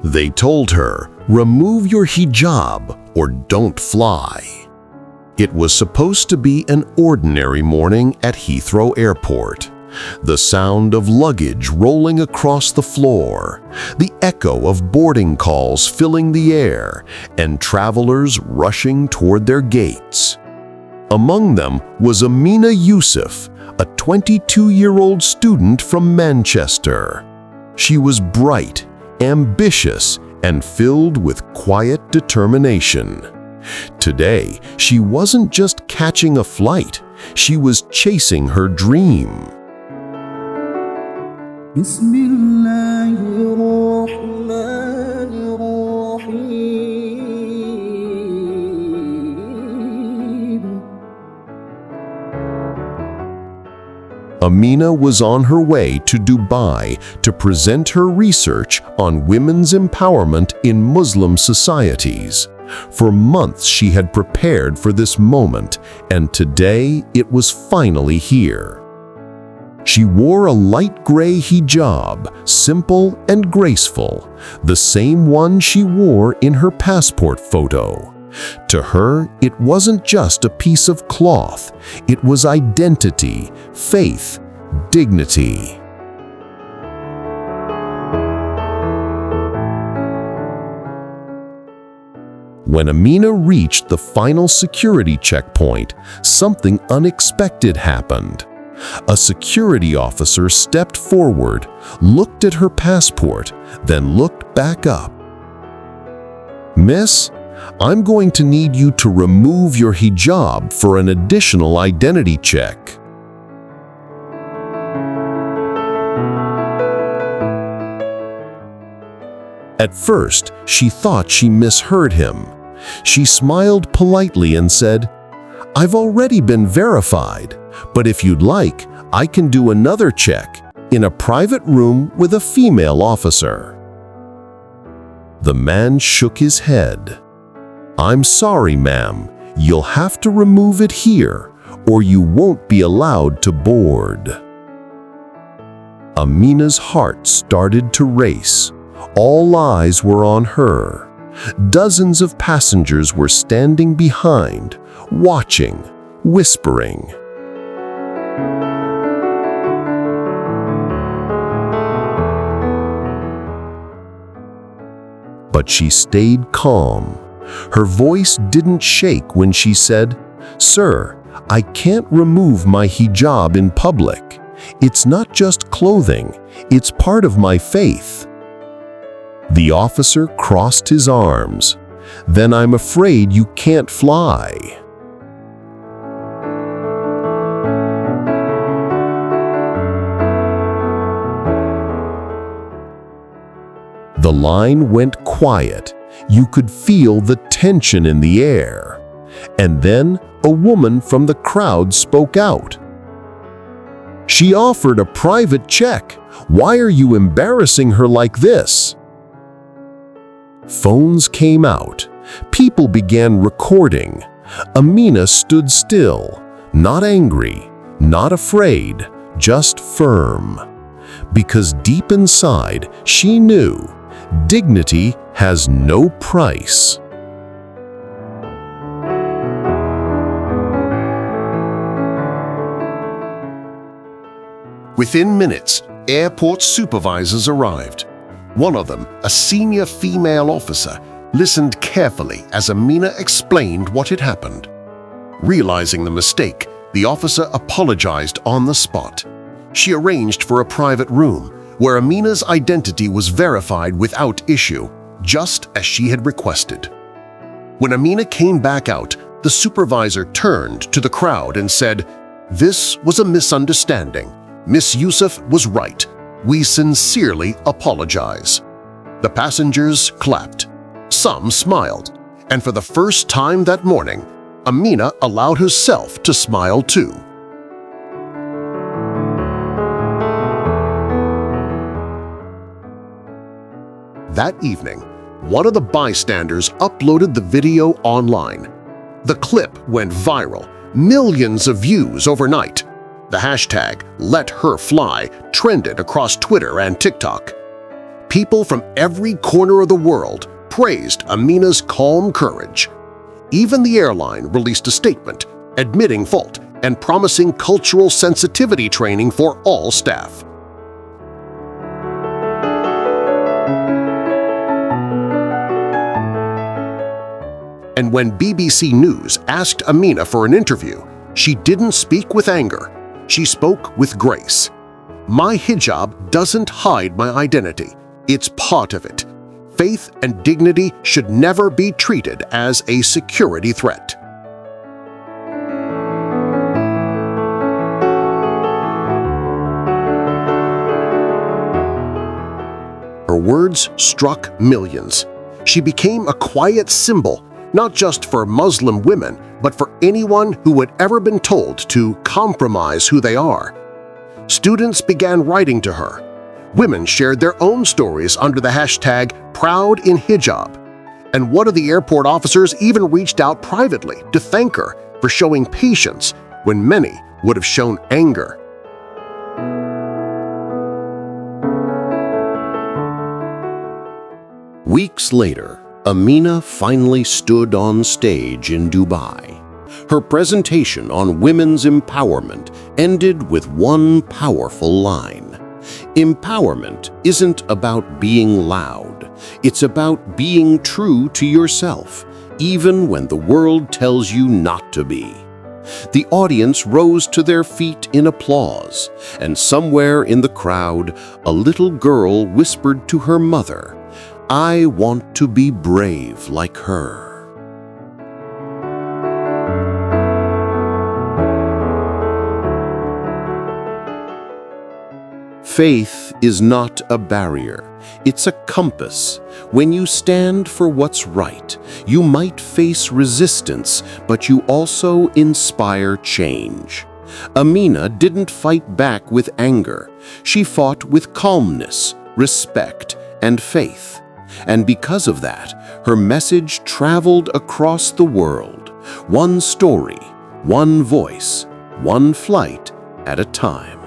They told her, "Remove your hijab or don't fly." It was supposed to be an ordinary morning at Heathrow Airport. The sound of luggage rolling across the floor, the echo of boarding calls filling the air, and travelers rushing toward their gates. Among them was Amina Yusuf, a 22-year-old student from Manchester. She was bright, ambitious, and filled with quiet determination. Today, she wasn't just catching a flight, she was chasing her dream. بسم الله الرحمن الرحيم. Amina was on her way to Dubai to present her research on women's empowerment in Muslim societies. For months she had prepared for this moment, and today it was finally here. She wore a light gray hijab, simple and graceful, the same one she wore in her passport photo. To her, it wasn't just a piece of cloth, it was identity, faith, dignity. When Amina reached the final security checkpoint, something unexpected happened. A security officer stepped forward, looked at her passport, then looked back up. "Miss, I'm going to need you to remove your hijab for an additional identity check." At first, she thought she misheard him. She smiled politely and said, "I've already been verified, but if you'd like, I can do another check in a private room with a female officer." The man shook his head. "I'm sorry, ma'am. You'll have to remove it here, or you won't be allowed to board." Amina's heart started to race. All eyes were on her. Dozens of passengers were standing behind, watching, whispering. But she stayed calm. Her voice didn't shake when she said, "Sir, I can't remove my hijab in public. It's not just clothing, it's part of my faith." The officer crossed his arms. "Then I'm afraid you can't fly." The line went quiet. You could feel the tension in the air. And then a woman from the crowd spoke out. "She offered a private check. Why are you embarrassing her like this?" Phones came out. People began recording. Amina stood still, not angry, not afraid, just firm. Because deep inside, she knew dignity has no price. Within minutes, airport supervisors arrived. One of them, a senior female officer, listened carefully as Amina explained what had happened. Realizing the mistake, the officer apologized on the spot. She arranged for a private room where Amina's identity was verified without issue, just as she had requested. When Amina came back out, the supervisor turned to the crowd and said, "This was a misunderstanding. Miss Yusuf was right. We sincerely apologize." The passengers clapped. Some smiled, and for the first time that morning, Amina allowed herself to smile too. That evening, one of the bystanders uploaded the video online. The clip went viral, millions of views overnight. The hashtag #LetHerFly trended across Twitter and TikTok. People from every corner of the world praised Amina's calm courage. Even the airline released a statement admitting fault and promising cultural sensitivity training for all staff. And when BBC News asked Amina for an interview, she didn't speak with anger. She spoke with grace. "My hijab doesn't hide my identity. It's part of it. Faith and dignity should never be treated as a security threat." Her words struck millions. She became a quiet symbol, not just for Muslim women, but for anyone who had ever been told to compromise who they are. Students began writing to her. Women shared their own stories under the hashtag #ProudInHijab, and one of the airport officers even reached out privately to thank her for showing patience when many would have shown anger. Weeks later, Amina finally stood on stage in Dubai. Her presentation on women's empowerment ended with one powerful line. Empowerment isn't about being loud. It's about being true to yourself, even when the world tells you not to be. The audience rose to their feet in applause, and somewhere in the crowd, a little girl whispered to her mother, "I want to be brave like her." Faith is not a barrier, it's a compass. When you stand for what's right, you might face resistance, but you also inspire change. Amina didn't fight back with anger. She fought with calmness, respect, and faith. And because of that, her message traveled across the world, one story, one voice, one flight at a time.